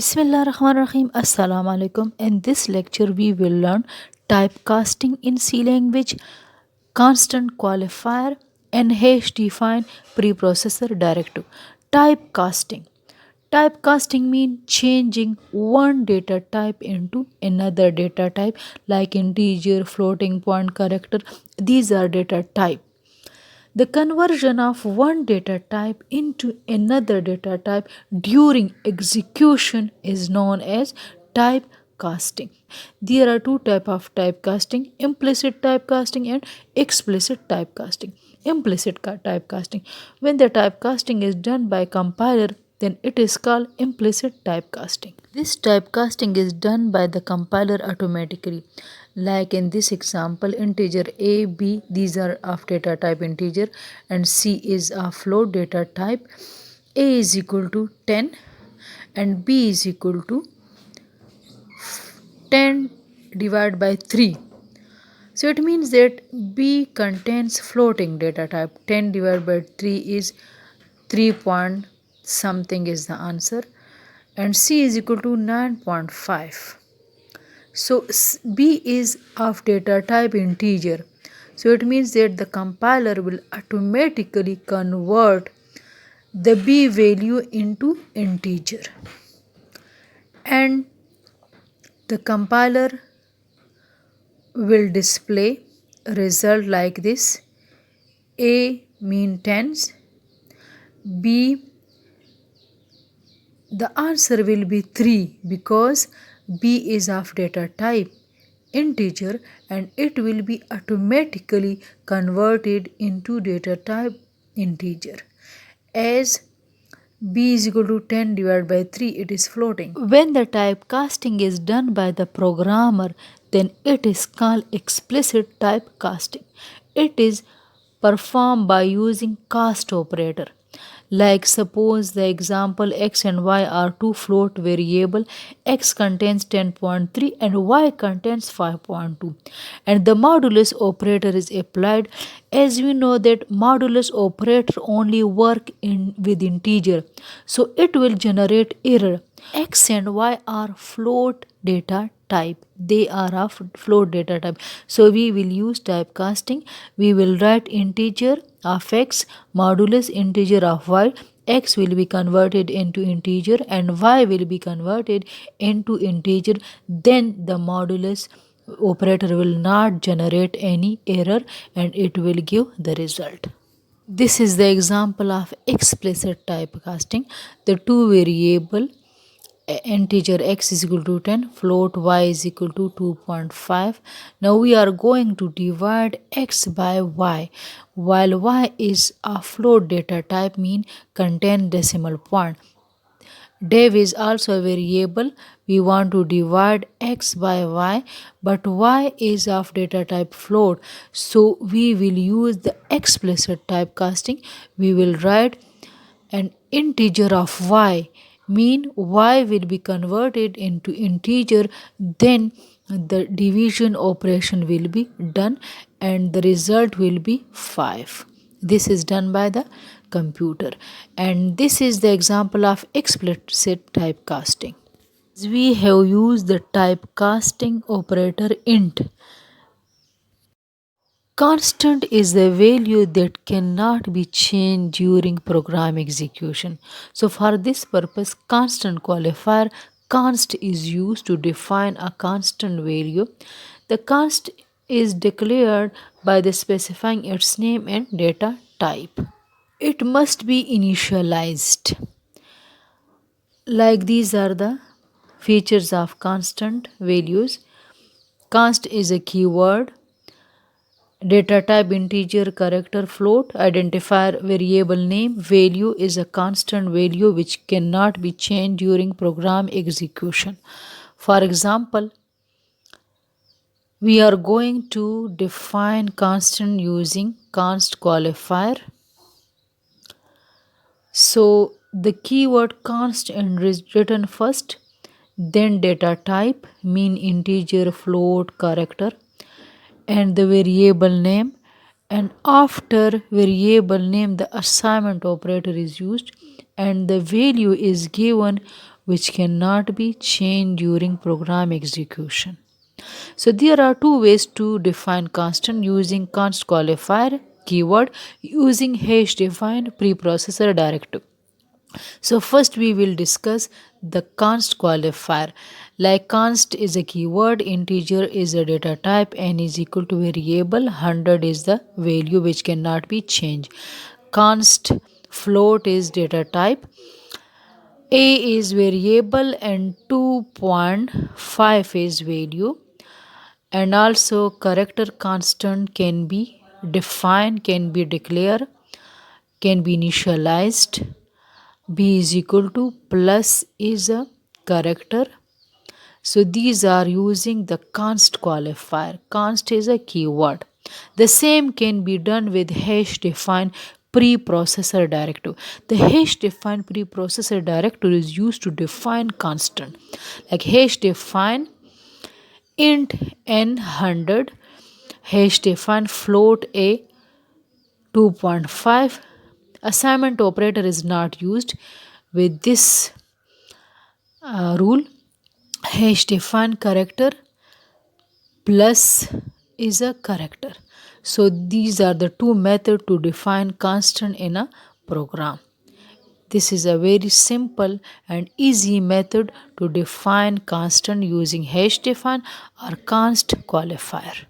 Bismillahirrahmanirrahim. Assalamu alaikum. In this lecture, we will learn typecasting in C language, constant qualifier, and hash define preprocessor directive. Typecasting. Typecasting means changing one data type into another data type like integer, floating point, character. These are data type. The conversion of one data type into another data type during execution is known as typecasting. There are two types of typecasting: implicit typecasting and explicit typecasting. Implicit typecasting. When the typecasting is done by compiler, then it is called implicit typecasting. This typecasting is done by the compiler automatically. Like in this example, integer a, b, these are of data type integer, and c is a float data type. A is equal to 10 and b is equal to 10 divided by 3. So it means that b contains floating data type. 10 divided by 3 is 3 point something is the answer, and c is equal to 9.5. So b is of data type integer. So it means that the compiler will automatically convert the b value into integer, and the compiler will display a result like this: a mean tens, b the answer will be 3 because b is of data type integer, and it will be automatically converted into data type integer. As b is equal to 10 divided by 3, it is floating. When the typecasting is done by the programmer, then it is called explicit typecasting. It is performed by using cast operator. Like suppose the example x and y are two float variable. X contains 10.3 and y contains 5.2, and the modulus operator is applied. As we know that modulus operator only work in with integer, so it will generate error. X and y are float data type. They are of float data type. So we will use typecasting. We will write integer of x modulus integer of y. X will be converted into integer and y will be converted into integer. Then the modulus operator will not generate any error and it will give the result. This is the example of explicit typecasting. The two variable integer x is equal to 10, float y is equal to 2.5. Now we are going to divide x by y. While y is a float data type, mean contain decimal point. Dev is also a variable. We want to divide x by y, but y is of data type float, so we will use the explicit typecasting. We will write an integer of y, mean y will be converted into integer, then the division operation will be done and the result will be 5. This is done by the computer, and this is the example of explicit typecasting. We have used the typecasting operator int. Constant is the value that cannot be changed during program execution. So for this purpose, constant qualifier const is used to define a constant value. The const is declared by the specifying its name and data type. It must be initialized. Like these are the features of constant values. Const is a keyword. Data type integer, character, float. Identifier variable name. Value is a constant value which cannot be changed during program execution. For example, we are going to define constant using const qualifier. So the keyword const is written first, then data type, mean integer, float, character, and the variable name, and after variable name the assignment operator is used and the value is given which cannot be changed during program execution. So there are two ways to define constant using const qualifier keyword using hash defined preprocessor directive. So first we will discuss the const qualifier. Like const is a keyword, integer is a data type, n is equal to variable, 100 is the value which cannot be changed. Const float is data type, a is variable and 2.5 is value, and also character constant can be defined, can be declared, can be initialized. B is equal to plus is a character. So these are using the const qualifier. Const is a keyword. The same can be done with hash defined preprocessor directive. The hash defined preprocessor directive is used to define constant. Like hash define int n 100, hash define float a 2.5. Assignment operator is not used with this rule. Hash define character plus is a character. So these are the two methods to define constant in a program. This is a very simple and easy method to define constant using hash define or const qualifier.